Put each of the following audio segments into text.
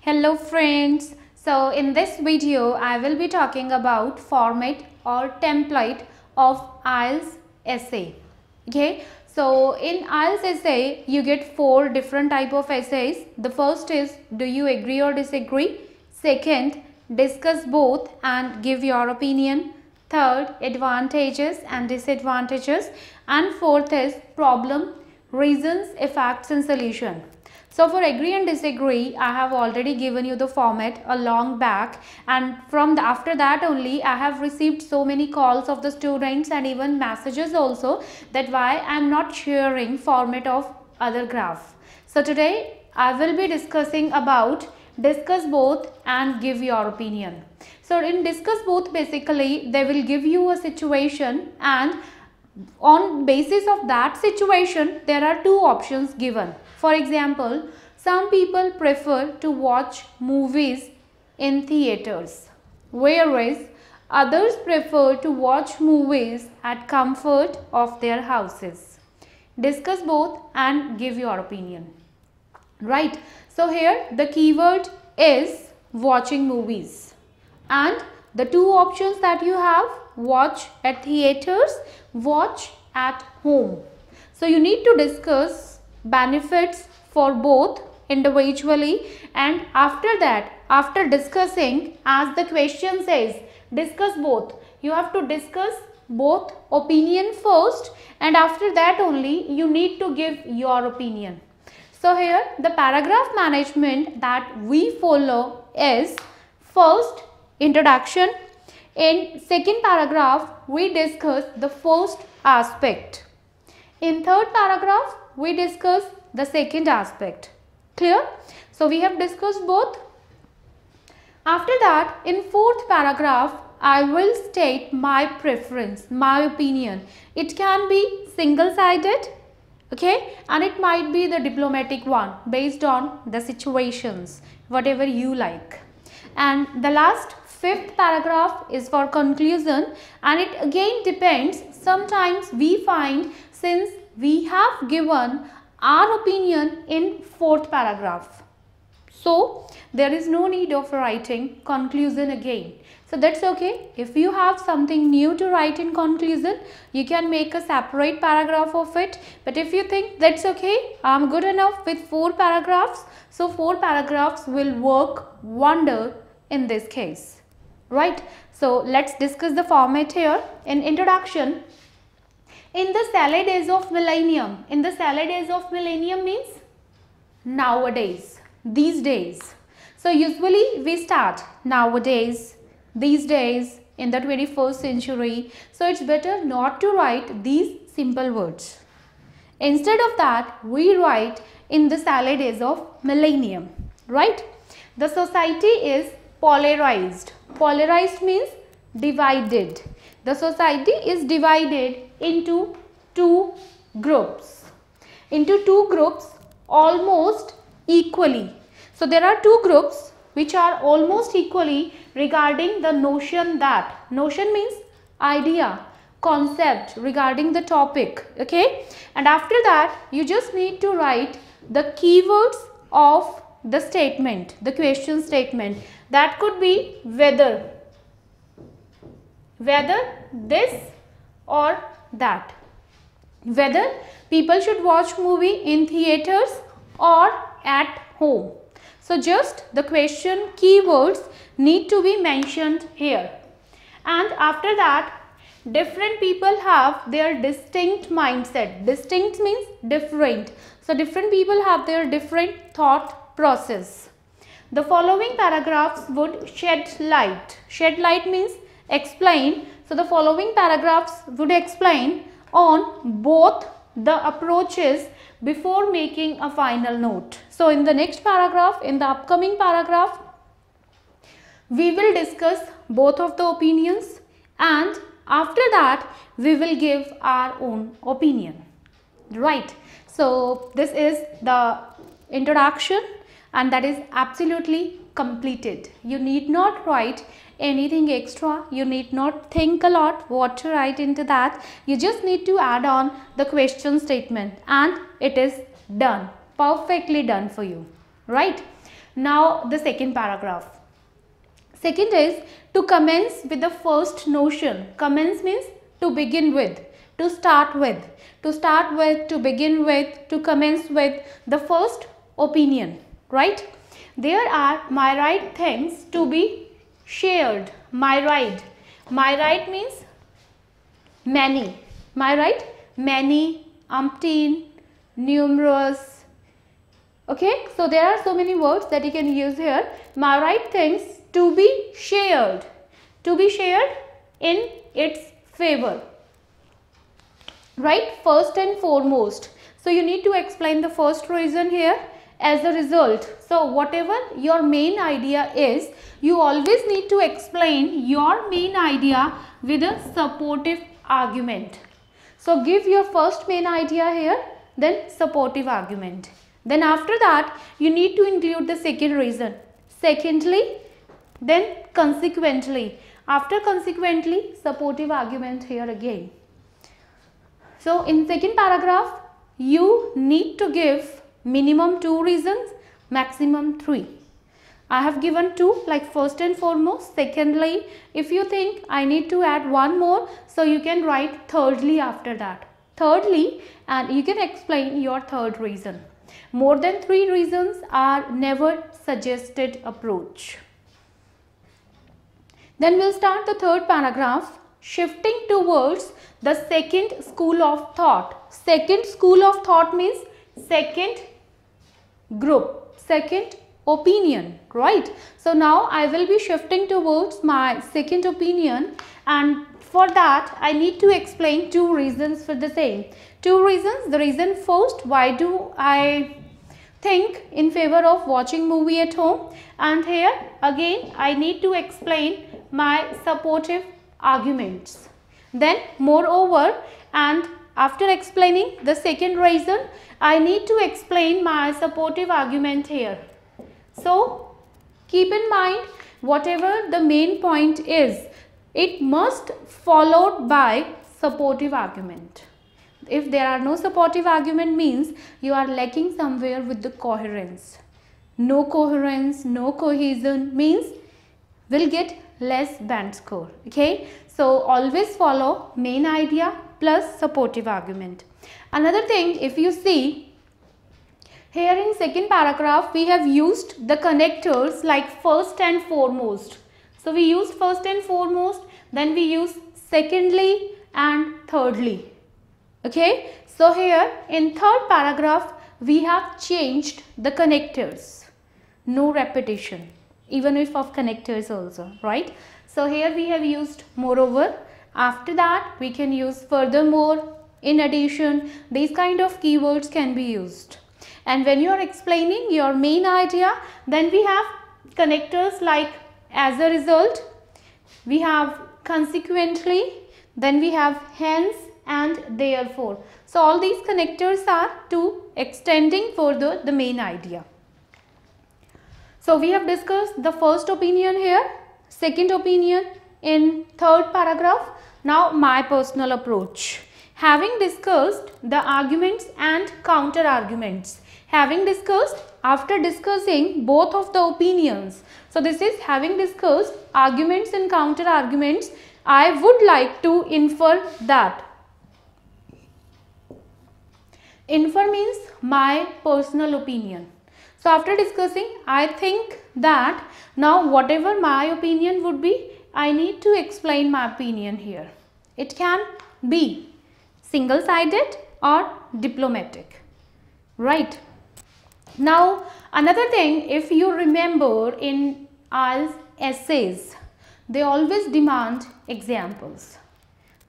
Hello friends. So in this video I will be talking about format or template of IELTS essay. Okay. So in IELTS essay you get 4 different type of essays. The first is do you agree or disagree? Second, discuss both and give your opinion. Third, advantages and disadvantages. And fourth is problem, reasons, effects and solution. So for agree and disagree, I have already given you the format a long back, and after that only I have received so many calls of the students and even messages also that why I am not sharing format of other graph. So today I will be discussing about discuss both and give your opinion. So in discuss both, basically they will give you a situation, and on basis of that situation there are two options given. For example, some people prefer to watch movies in theaters, whereas others prefer to watch movies at comfort of their houses. Discuss both and give your opinion. Right. So here the keyword is watching movies, and the two options that you have: watch at theaters, watch at home. So you need to discuss benefits for both individually, and after that, after discussing, as the question says, discuss both, you have to discuss both opinion first, and after that only you need to give your opinion. So here the paragraph management that we follow is: first, introduction. In second paragraph we discuss the first aspect. In third paragraph we discuss the second aspect. Clear? So we have discussed both. After that, in fourth paragraph I will state my preference, my opinion. It can be single-sided, okay, and it might be the diplomatic one based on the situations, whatever you like. And the last fifth paragraph is for conclusion, and it again depends. Sometimes we find, since we have given our opinion in fourth paragraph, so there is no need of writing conclusion again. So that's okay. If you have something new to write in conclusion, you can make a separate paragraph of it. But if you think that's okay, I'm good enough with 4 paragraphs, so 4 paragraphs will work wonder in this case. Right? So let's discuss the format here. In introduction, in the salad days of millennium. In the salad days of millennium means nowadays, these days. So usually we start nowadays, these days, in the 21st century. So it's better not to write these simple words. Instead of that, we write in the salad days of millennium. Right? The society is polarized. Polarized means divided. The society is divided into two groups. Into two groups almost equally. So there are two groups which are almost equally regarding the notion that, notion means idea, concept regarding the topic, okay. And after that you just need to write the keywords of the statement, the question statement. That could be whether this or that, whether people should watch movie in theaters or at home. So just the question keywords need to be mentioned here. And after that, different people have their distinct mindset. Distinct means different. So different people have their different thought process. The following paragraphs would shed light. Shed light means explain. So the following paragraphs would explain on both the approaches before making a final note. So in the next paragraph, in the upcoming paragraph, we will discuss both of the opinions, and after that we will give our own opinion. Right. So this is the introduction, and that is absolutely completed. You need not write anything extra. You need not think a lot what to write into that. You just need to add on the question statement, and it is done, perfectly done for you. Right? Now the second paragraph. Second is to commence with the first notion. Commence means to begin with, to start with, to begin with, to commence with the first opinion, right? There are myriad things to be shared. Myriad. Myriad means many. Myriad, many, umpteen, numerous. Okay, so there are so many words that you can use here. Myriad things to be shared in its favor, right? First and foremost. So you need to explain the first reason here. As a result, so whatever your main idea is, you always need to explain your main idea with a supportive argument. So give your first main idea here, then supportive argument. Then after that, you need to include the second reason. Secondly, then consequently. After consequently, supportive argument here again. So in second paragraph, you need to give minimum 2 reasons, maximum 3. I have given 2, like first and foremost. Secondly, if you think I need to add 1 more, so you can write thirdly after that. Thirdly, and you can explain your third reason. More than 3 reasons are never suggested approach. Then we'll start the third paragraph, shifting towards the second school of thought. Second school of thought means second group, second opinion, right? So now I will be shifting towards my second opinion, and for that I need to explain 2 reasons for the same. 2 reasons. The reason first, why do I think in favor of watching movie at home, and here again I need to explain my supportive arguments. Then moreover, and after explaining the second reason, I need to explain my supportive argument here. So keep in mind, whatever the main point is, it must followed by supportive argument. If there are no supportive argument, means you are lacking somewhere with the coherence. No coherence, no cohesion means will get less band score. Okay, so always follow main idea plus supportive argument. Another thing, if you see here in second paragraph, we have used the connectors like first and foremost. So we used first and foremost, then we use secondly and thirdly. Okay, so here in third paragraph we have changed the connectors. No repetition, even if of connectors also, right? So here we have used moreover. After that we can use furthermore, in addition. These kind of keywords can be used. And when you are explaining your main idea, then we have connectors like as a result, we have consequently, then we have hence and therefore. So all these connectors are to extending further the main idea. So we have discussed the first opinion here, second opinion in third paragraph. Now my personal approach. Having discussed the arguments and counter arguments. Having discussed, after discussing both of the opinions. So this is having discussed arguments and counter arguments, I would like to infer that. Infer means my personal opinion. So after discussing, I think that now whatever my opinion would be, I need to explain my opinion here. It can be single-sided or diplomatic, right? Now another thing, if you remember in IELTS essays, they always demand examples.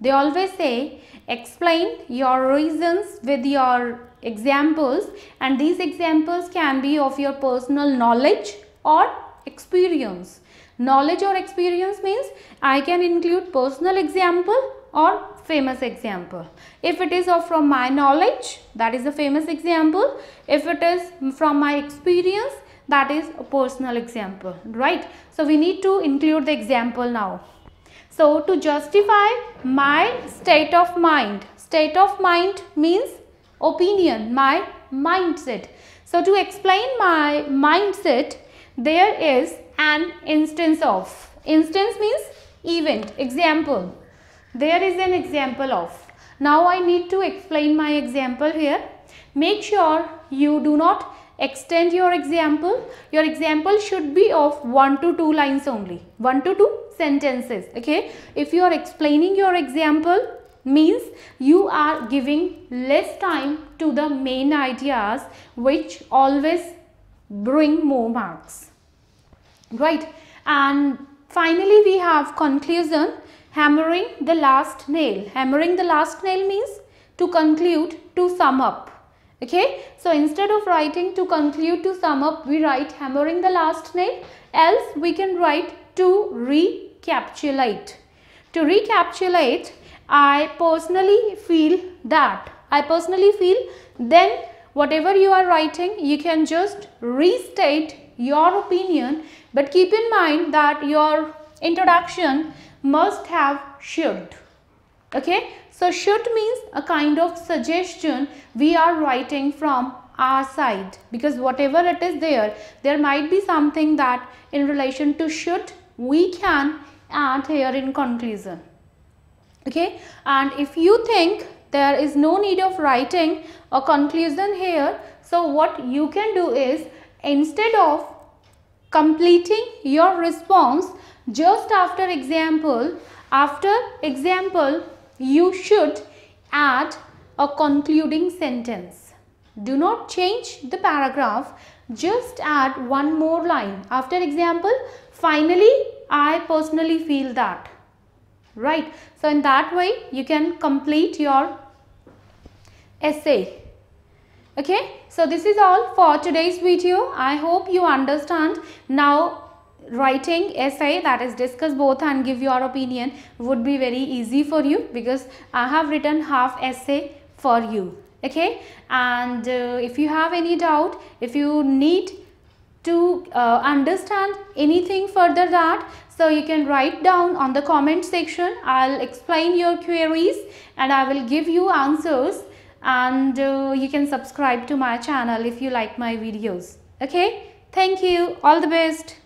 They always say explain your reasons with your examples, and these examples can be of your personal knowledge or experience. Knowledge or experience means I can include personal example or famous example. If it is from my knowledge, that is a famous example. If it is from my experience, that is a personal example, right? So we need to include the example now. So to justify my state of mind means opinion, my mindset. So to explain my mindset, there is an instance of. Instance means event, example. There is an example of. Now I need to explain my example here. Make sure you do not extend your example. Your example should be of 1 to 2 lines only. 1 to 2 sentences. Okay. If you are explaining your example, means you are giving less time to the main ideas, which always bring more marks, right? And finally we have conclusion, hammering the last nail. Hammering the last nail means to conclude, to sum up. Okay, so instead of writing to conclude, to sum up, we write hammering the last nail. Else we can write to recapitulate. To recapitulate, I personally feel that. Then whatever you are writing, you can just restate your opinion, but keep in mind that your introduction must have should. Okay, so should means a kind of suggestion we are writing from our side, because whatever it is there might be something that in relation to should we can add here in conclusion. Okay, and if you think there is no need of writing a conclusion here, so what you can do is, instead of completing your response just after example you should add a concluding sentence. Do not change the paragraph, just add one more line after example. Finally, I personally feel that. Right. So in that way you can complete your essay. Okay. So this is all for today's video. I hope you understand. Now writing essay, that is discuss both and give your opinion, would be very easy for you, because I have written half essay for you. Okay. And if you have any doubt, if you need to understand anything further that, so you can write down on the comment section. I'll explain your queries and I will give you answers, and you can subscribe to my channel if you like my videos. Okay, thank you, all the best.